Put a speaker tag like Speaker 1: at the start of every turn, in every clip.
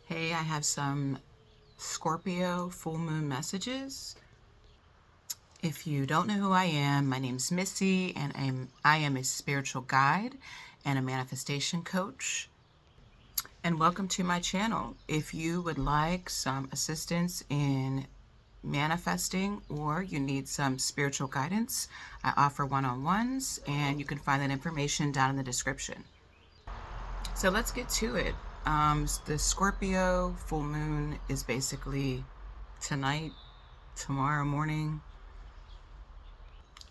Speaker 1: Hey, I have some Scorpio full moon messages. If you don't know who I am, my name's Missy, and I am a spiritual guide and a manifestation coach. And welcome to my channel. If you would like some assistance in manifesting or you need some spiritual guidance, I offer one-on-ones, and you can find that information down in the description. So let's get to it. The Scorpio full moon is basically tonight, tomorrow morning,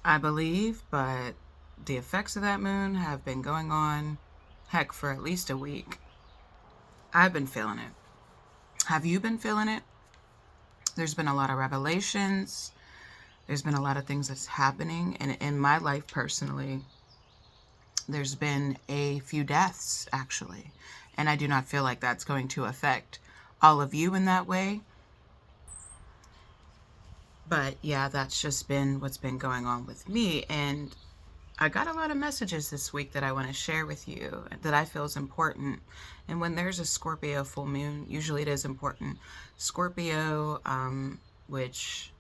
Speaker 1: I believe, but the effects of that moon have been going on, heck, for at least a week. I've been feeling it. Have you been feeling it? There's been a lot of revelations. There's been a lot of things that's happening. And in my life personally, there's been a few deaths, actually. And I do not feel like that's going to affect all of you in that way. But yeah, that's just been what's been going on with me. And I got a lot of messages this week that I want to share with you that I feel is important. And when there's a Scorpio full moon, usually it is important. Scorpio, which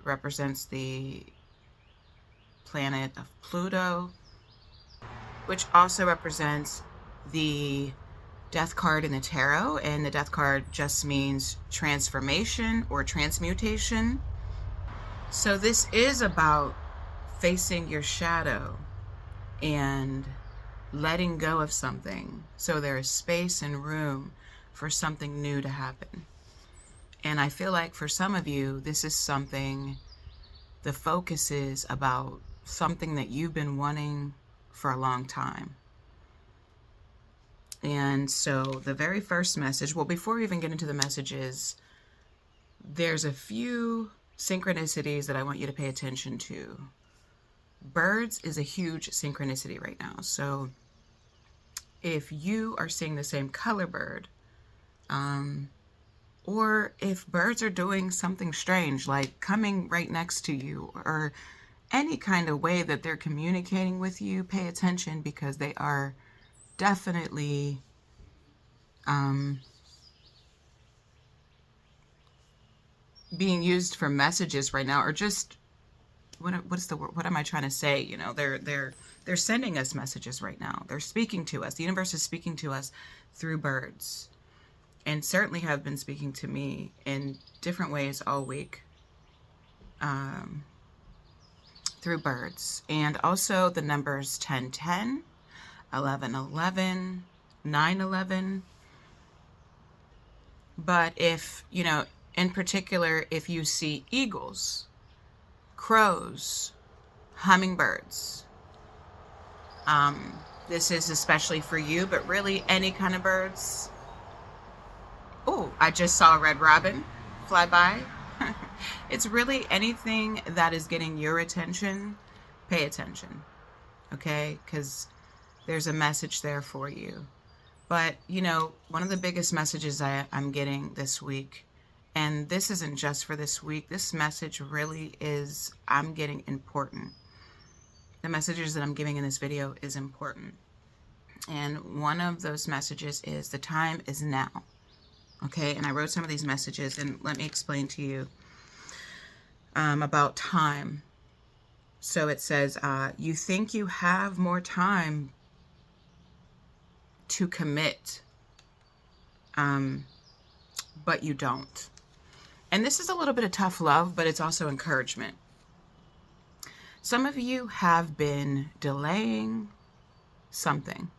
Speaker 1: represents the planet of Pluto, which also represents the death card in the tarot. And the death card just means transformation or transmutation. So this is about facing your shadow and letting go of something so there is space and room for something new to happen. And I feel like for some of you, this is something, the focus is about something that you've been wanting for a long time. And so the very first message, well, before we even get into the messages, there's a few synchronicities that I want you to pay attention to. Birds is a huge synchronicity right now. So if you are seeing the same color bird, or if birds are doing something strange, like coming right next to you, or any kind of way that they're communicating with you, pay attention, because they are definitely being used for messages right now, or just what's the word? What am I trying to say? You know, they're sending us messages right now. They're speaking to us. The universe is speaking to us through birds, and certainly have been speaking to me in different ways all week, through birds. And also the numbers 1010, 1111, 911. But if, you know, in particular, if you see eagles, crows, hummingbirds, this is especially for you, but really any kind of birds. Oh, I just saw a red robin fly by. It's really anything that is getting your attention, pay attention, okay? Because there's a message there for you. But, you know, one of the biggest messages I'm getting this week, and this isn't just for this week, this message really is, I'm getting important. The messages that I'm giving in this video is important. And one of those messages is the time is now. Okay, and I wrote some of these messages, and let me explain to you about time. So it says, you think you have more time to commit, but you don't. And this is a little bit of tough love, but it's also encouragement. Some of you have been delaying something.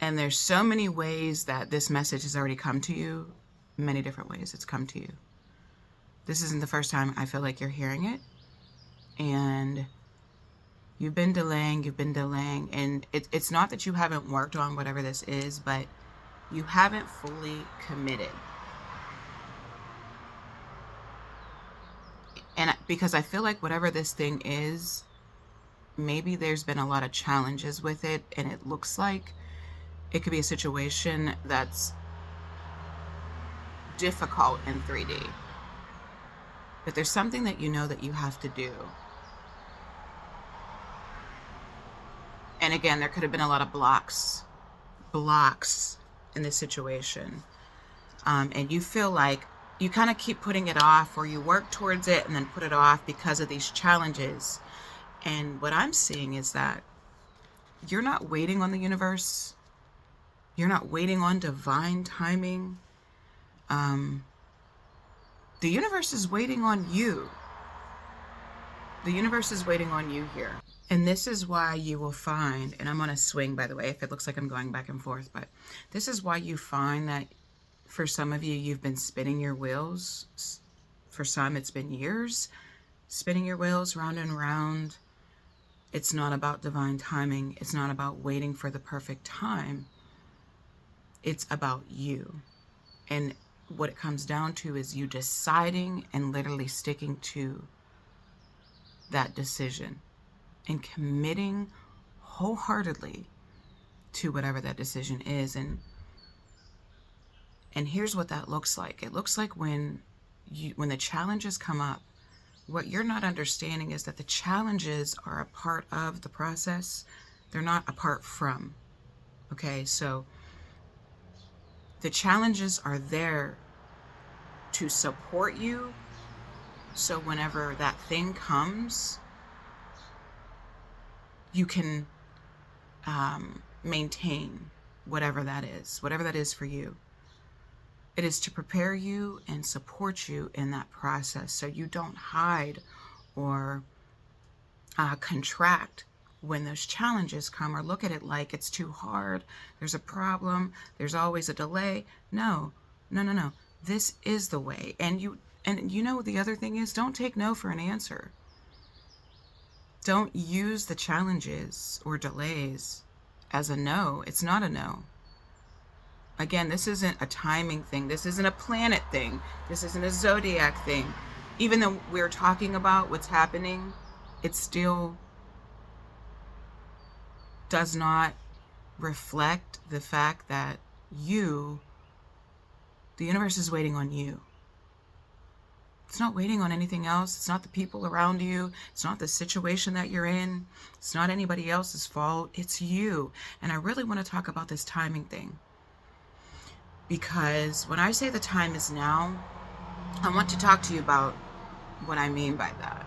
Speaker 1: And there's so many ways that this message has already come to you. Many different ways it's come to you. This isn't the first time I feel like you're hearing it. And you've been delaying, and it's not that you haven't worked on whatever this is, but you haven't fully committed. And because I feel like whatever this thing is, maybe there's been a lot of challenges with it, and it looks like it could be a situation that's difficult in 3D. But there's something that you know that you have to do. And again, there could have been a lot of blocks blocks in this situation, and you feel like you kind of keep putting it off, or you work towards it and then put it off because of these challenges. And what I'm seeing is that you're not waiting on the universe. You're not waiting on divine timing. The universe is waiting on you. The universe is waiting on you here. And this is why you will find, and I'm on a swing, by the way, if it looks like I'm going back and forth, but this is why you find that for some of you, you've been spinning your wheels. For some, it's been years spinning your wheels round and round. It's not about divine timing. It's not about waiting for the perfect time. It's about you. And what it comes down to is you deciding and literally sticking to that decision and committing wholeheartedly to whatever that decision is. And here's what that looks like. It looks like when the challenges come up, what you're not understanding is that the challenges are a part of the process. They're not apart from. Okay, so the challenges are there to support you. So whenever that thing comes, you can maintain whatever that is for you. It is to prepare you and support you in that process so you don't hide or contract when those challenges come, or look at it like it's too hard, there's a problem, there's always a delay. No. This is the way. And you know the other thing is, don't take no for an answer. Don't use the challenges or delays as a no. It's not a no. Again, this isn't a timing thing. This isn't a planet thing. This isn't a zodiac thing. Even though we're talking about what's happening, it still does not reflect the fact that the universe is waiting on you. It's not waiting on anything else. It's not the people around you. It's not the situation that you're in. It's not anybody else's fault. It's you. And I really want to talk about this timing thing. Because when I say the time is now, I want to talk to you about what I mean by that.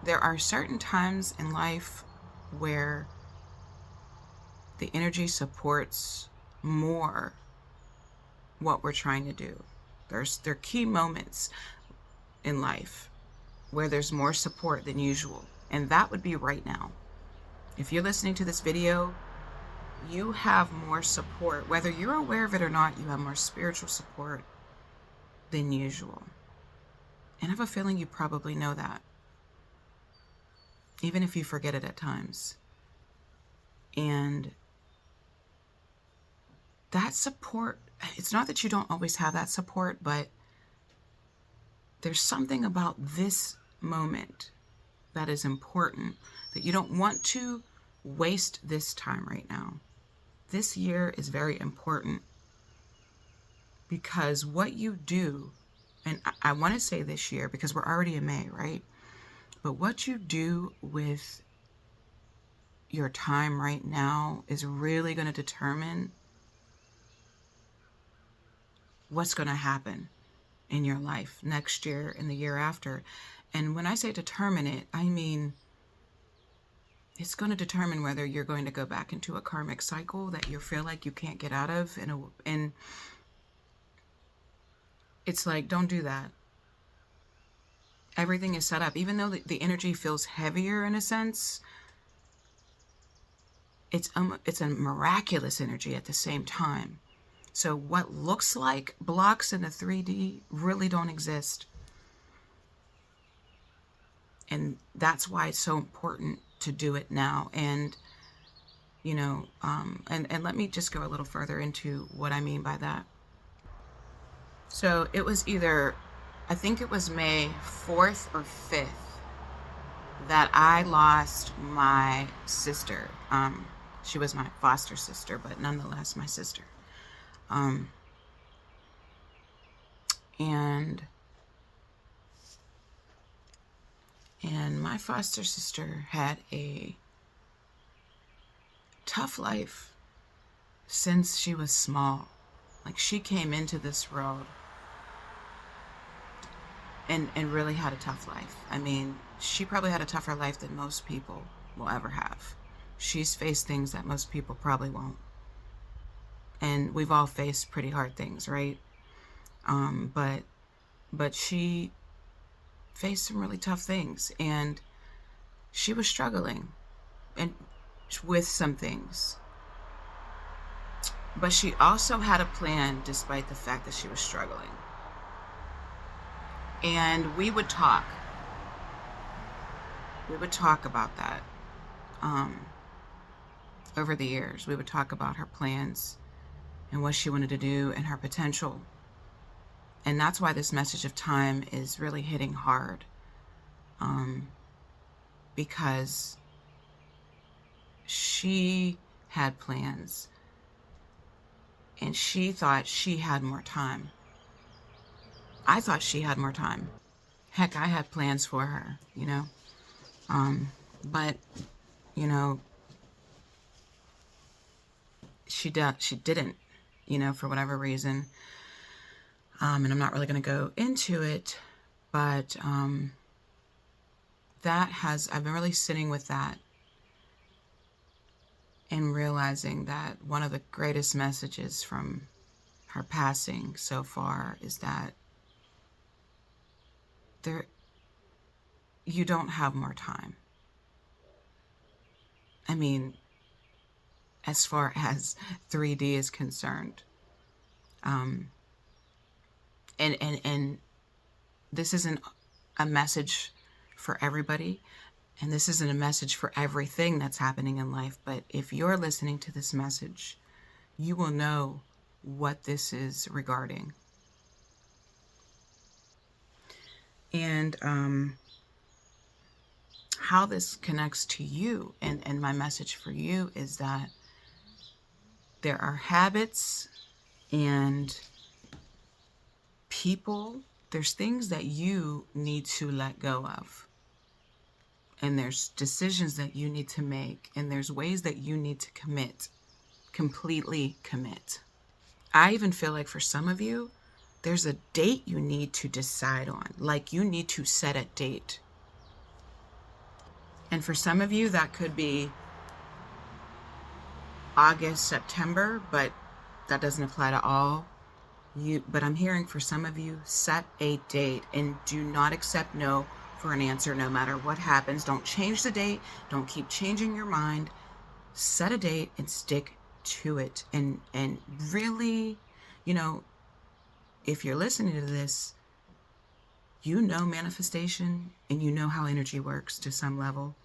Speaker 1: There are certain times in life where the energy supports more what we're trying to do. There are key moments in life where there's more support than usual, and that would be right now. If you're listening to this video, you have more support. Whether you're aware of it or not, you have more spiritual support than usual. And I have a feeling you probably know that, even if you forget it at times. And that support, it's not that you don't always have that support, but there's something about this moment that is important, that you don't want to waste this time right now. This year is very important because what you do, and I want to say this year because we're already in May, right? But what you do with your time right now is really going to determine what's going to happen in your life next year and the year after. And when I say determine it, I mean it's going to determine whether you're going to go back into a karmic cycle that you feel like you can't get out of. And it's like, don't do that. Everything is set up. Even though the energy feels heavier in a sense, it's a miraculous energy at the same time. So what looks like blocks in the 3D really don't exist. And that's why it's so important to do it now. And, you know, and let me just go a little further into what I mean by that. So it was I think it was May 4th or 5th that I lost my sister. She was my foster sister, but nonetheless my sister. And my foster sister had a tough life, since she was small. Like, she came into this world and really had a tough life. I mean, she probably had a tougher life than most people will ever have. She's faced things that most people probably won't. And we've all faced pretty hard things, right? But she faced some really tough things, and she was struggling and with some things. But she also had a plan despite the fact that she was struggling. And we would talk. We would talk about that. Over the years, we would talk about her plans and what she wanted to do and her potential. And that's why this message of time is really hitting hard. Because she had plans and she thought she had more time. I thought she had more time. Heck, I had plans for her, you know. But, you know, she didn't, you know, for whatever reason. And I'm not really going to go into it, but I've been really sitting with that and realizing that one of the greatest messages from her passing so far is that you don't have more time. I mean, as far as 3D is concerned. And this isn't a message for everybody, and this isn't a message for everything that's happening in life, but if you're listening to this message, you will know what this is regarding. And how this connects to you, and my message for you is that there are habits and people, there's things that you need to let go of. And there's decisions that you need to make, and there's ways that you need to completely commit. I even feel like for some of you, there's a date you need to decide on. Like, you need to set a date. And for some of you, that could be August, September, but that doesn't apply to all. But I'm hearing for some of you, set a date and do not accept no for an answer no matter what happens. Don't change the date. Don't keep changing your mind. Set a date and stick to it. And really, you know, if you're listening to this, you know manifestation and you know how energy works to some level.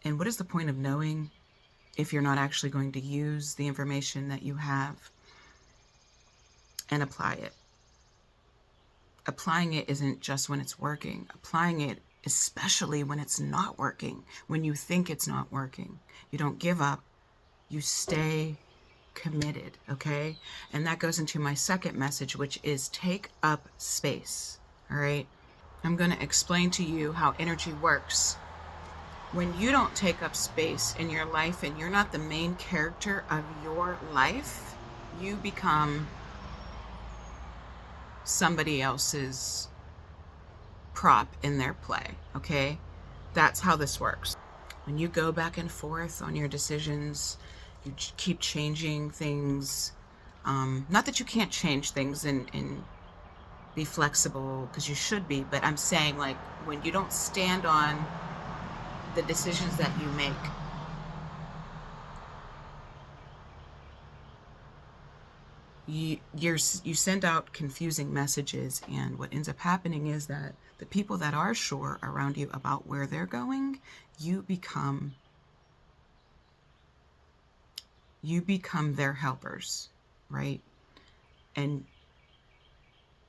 Speaker 1: And what is the point of knowing if you're not actually going to use the information that you have and apply it? Applying it isn't just when it's working. Applying it, especially when it's not working, when you think it's not working. You don't give up. You stay committed, okay? And that goes into my second message, which is take up space, all right? I'm going to explain to you how energy works. When you don't take up space in your life and you're not the main character of your life, you become somebody else's prop in their play, okay? That's how this works. When you go back and forth on your decisions, you keep changing things. Not that you can't change things and be flexible, because you should be, but I'm saying, like, when you don't stand on the decisions that you make, you send out confusing messages, and what ends up happening is that the people that are sure around you about where they're going, you become their helpers, right? And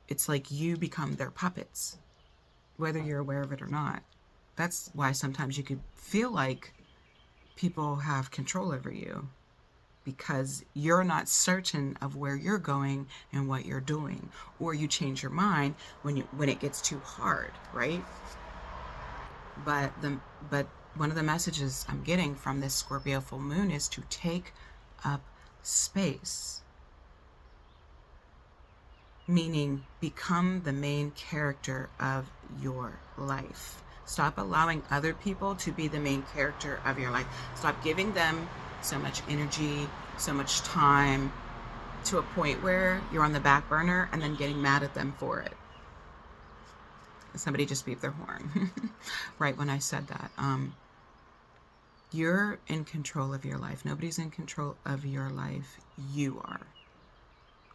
Speaker 1: it's like you become their puppets, whether you're aware of it or not. That's why sometimes you could feel like people have control over you, because you're not certain of where you're going and what you're doing, or you change your mind when it gets too hard, right? But one of the messages I'm getting from this Scorpio full moon is to take up space. Meaning, become the main character of your life. Stop allowing other people to be the main character of your life. Stop giving them so much energy, so much time, to a point where you're on the back burner and then getting mad at them for it. Somebody just beeped their horn right when I said that. You're in control of your life. Nobody's in control of your life. You are.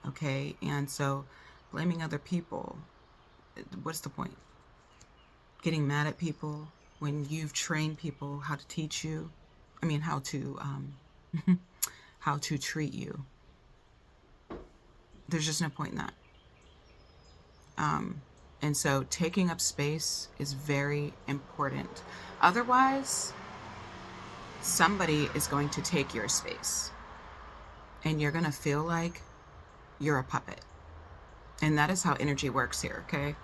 Speaker 1: Okay? And so blaming other people, what's the point? Getting mad at people when you've trained people how to teach you, how to how to treat you. There's just no point in that. And so taking up space is very important. Otherwise, somebody is going to take your space and you're going to feel like you're a puppet. And that is how energy works here, okay?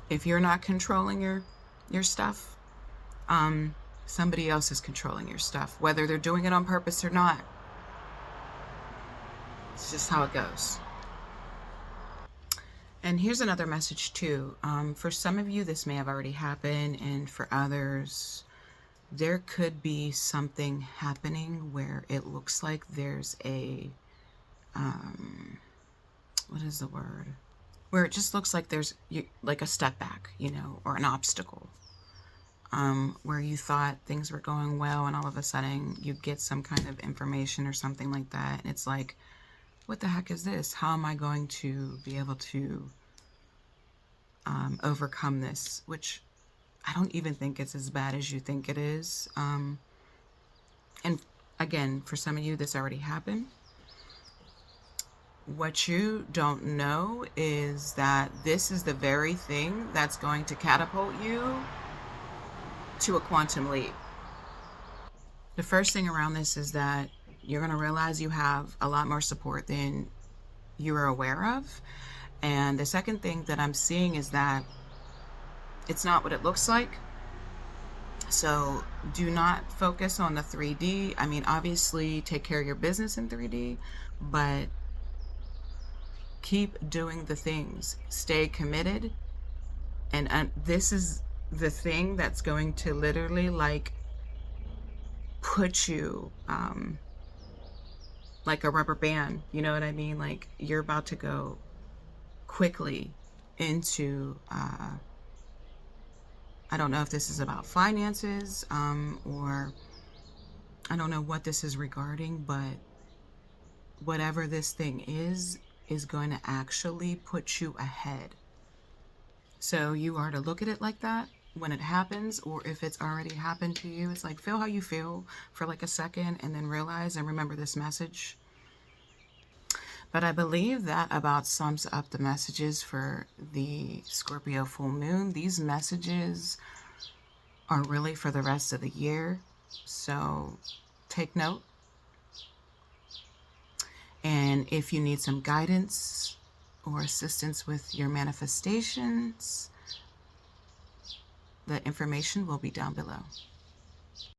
Speaker 1: If you're not controlling your stuff, somebody else is controlling your stuff, whether they're doing it on purpose or not. It's just how it goes. And here's another message too. For some of you, this may have already happened, and for others, there could be something happening where it looks like there's a, what is the word? Where it just looks like there's like a step back, or an obstacle. Where you thought things were going well and all of a sudden you get some kind of information or something like that. And it's like, what the heck is this? How am I going to be able to overcome this? Which I don't even think it's as bad as you think it is. And again, for some of you, this already happened. What you don't know is that this is the very thing that's going to catapult you to a quantum leap. The first thing around this is that you're going to realize you have a lot more support than you were aware of. And the second thing that I'm seeing is that it's not what it looks like. So do not focus on the 3D. Obviously take care of your business in 3D, but keep doing the things. Stay committed. And this is the thing that's going to literally put you like a rubber band, you know what I mean? Like you're about to go quickly into I don't know if this is about finances or I don't know what this is regarding, but whatever this thing is going to actually put you ahead. So you are to look at it like that when it happens, or if it's already happened to you. It's like, feel how you feel for like a second and then realize and remember this message. But I believe that about sums up the messages for the Scorpio full moon. These messages are really for the rest of the year. So take note. And if you need some guidance or assistance with your manifestations, the information will be down below.